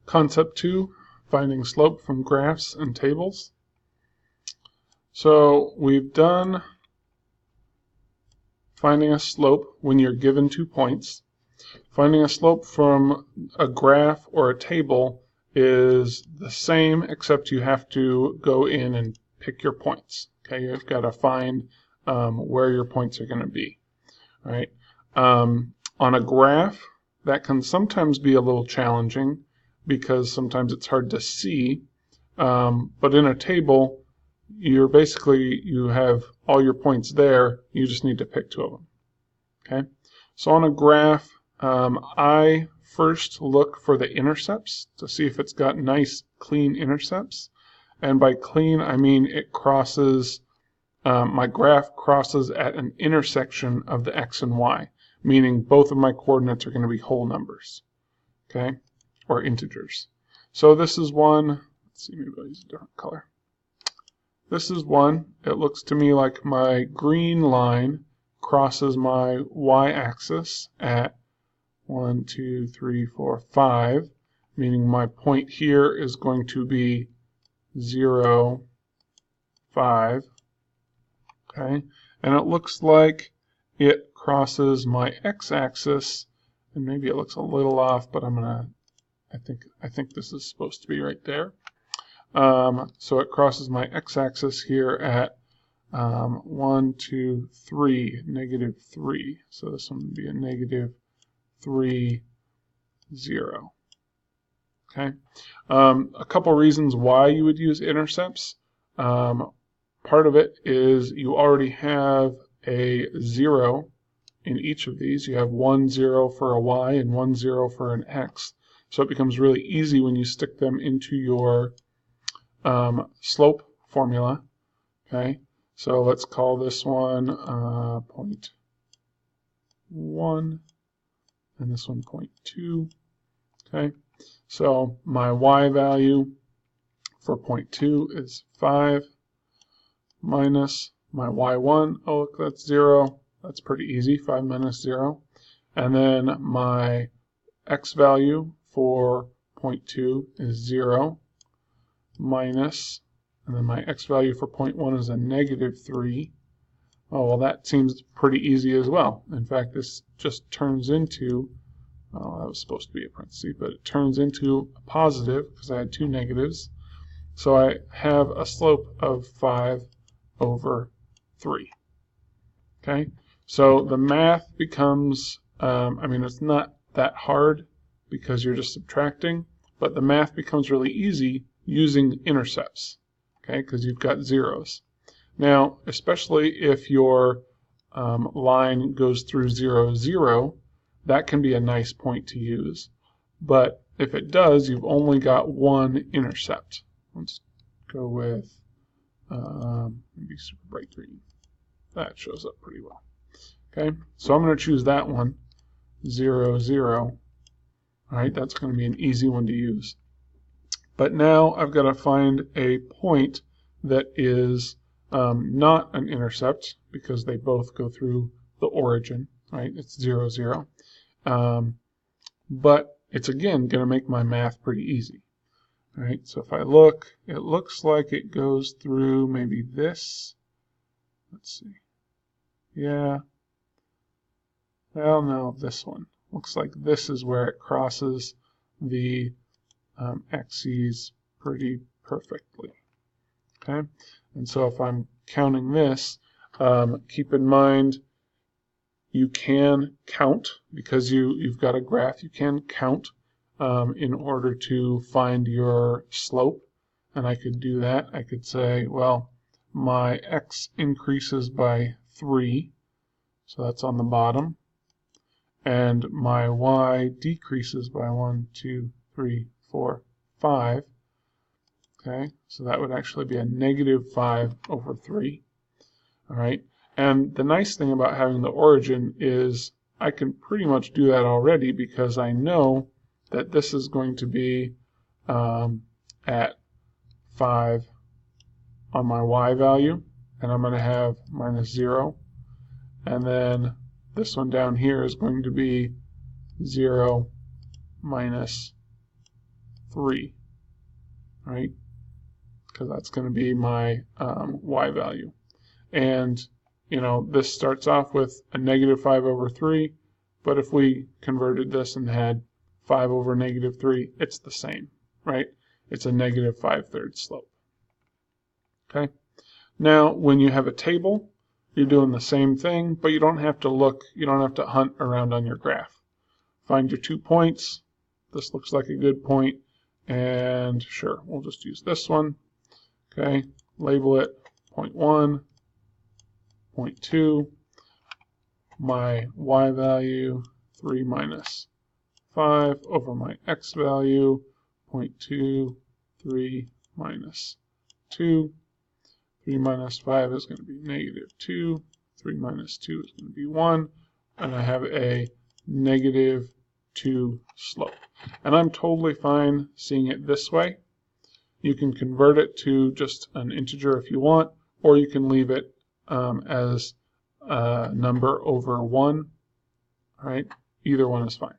Concept 2, finding slope from graphs and tables. So we've done finding a slope when you're given 2 points. Finding a slope from a graph or a table is the same, except you have to go in and pick your points. Okay, you've got to find where your points are going to be. All right. On a graph, that can sometimes be a little challenging because sometimes it's hard to see. But in a table, you have all your points there. You just need to pick 2 of them. Okay. So on a graph, I first look for the intercepts to see if it's got nice, clean intercepts. And by clean, I mean it crosses, my graph crosses at an intersection of the x and y, meaning both of my coordinates are going to be whole numbers, okay, or integers. So this is one. Let's see, maybe I'll use a different color. This is one. It looks to me like my green line crosses my y-axis at 1, 2, 3, 4, 5, meaning my point here is going to be 0, 5. Okay, and it looks like it crosses my x-axis, and maybe it looks a little off, but I think this is supposed to be right there. So it crosses my x-axis here at 1, 2, 3, -3. So this one would be a -3, 0. Okay. A couple reasons why you would use intercepts. Part of it is you already have a 0 in each of these. You have 1 0 for a y and 1 0 for an x. So it becomes really easy when you stick them into your slope formula. Okay. So let's call this one 0.1 and this one 0.2. Okay. So my y value for 0.2 is 5 minus my y1. Oh, look, that's 0. That's pretty easy, 5 minus 0. And then my x value for 0.2 is 0 minus, and then my x value for 0.1 is a -3. Oh, well, that seems pretty easy as well. In fact, this just turns into, oh, that was supposed to be a parenthesis, but it turns into a positive because I had 2 negatives. So I have a slope of 5/3. Okay, so the math becomes, it's not that hard because you're just subtracting, but the math becomes really easy using intercepts, okay, because you've got zeros. Now, especially if your line goes through 0, 0, that can be a nice point to use. But if it does, you've only got one intercept. Let's go with maybe super bright green. That shows up pretty well. Okay, so I'm going to choose that one, 0, 0. All right, that's going to be an easy one to use. But now I've got to find a point that is not an intercept because they both go through the origin, right? It's 0, 0. But it's again going to make my math pretty easy. All right, so if I look, it looks like it goes through maybe this. Let's see. Yeah. Well, no, this one. Looks like this is where it crosses the axes pretty perfectly. Okay, and so if I'm counting this, keep in mind you can count because you've got a graph. You can count in order to find your slope, and I could do that. I could say, well, my x increases by 3, so that's on the bottom, and my y decreases by 1, 2, 3, 4, 5. Okay, so that would actually be a -5/3. All right, and the nice thing about having the origin is I can pretty much do that already because I know that this is going to be at 5 on my y value, and I'm going to have -0, and then this one down here is going to be 0 minus 3, right? Because that's going to be my y value. And, you know, this starts off with a negative 5 over 3, but if we converted this and had 5 over negative 3, it's the same, right? It's a negative 5/3 slope. Okay? Now, when you have a table, you're doing the same thing, but you don't have to look, you don't have to hunt around on your graph. Find your 2 points. This looks like a good point, and sure, we'll just use this one. Okay, label it point 1, point 2, my y value 3 minus 5 over my x value 0.2, 3 minus 2. 3 minus 5 is going to be negative 2. 3 minus 2 is going to be 1. And I have a negative 2 slope. And I'm totally fine seeing it this way. You can convert it to just an integer if you want, or you can leave it as a number over 1. All right? Either one is fine.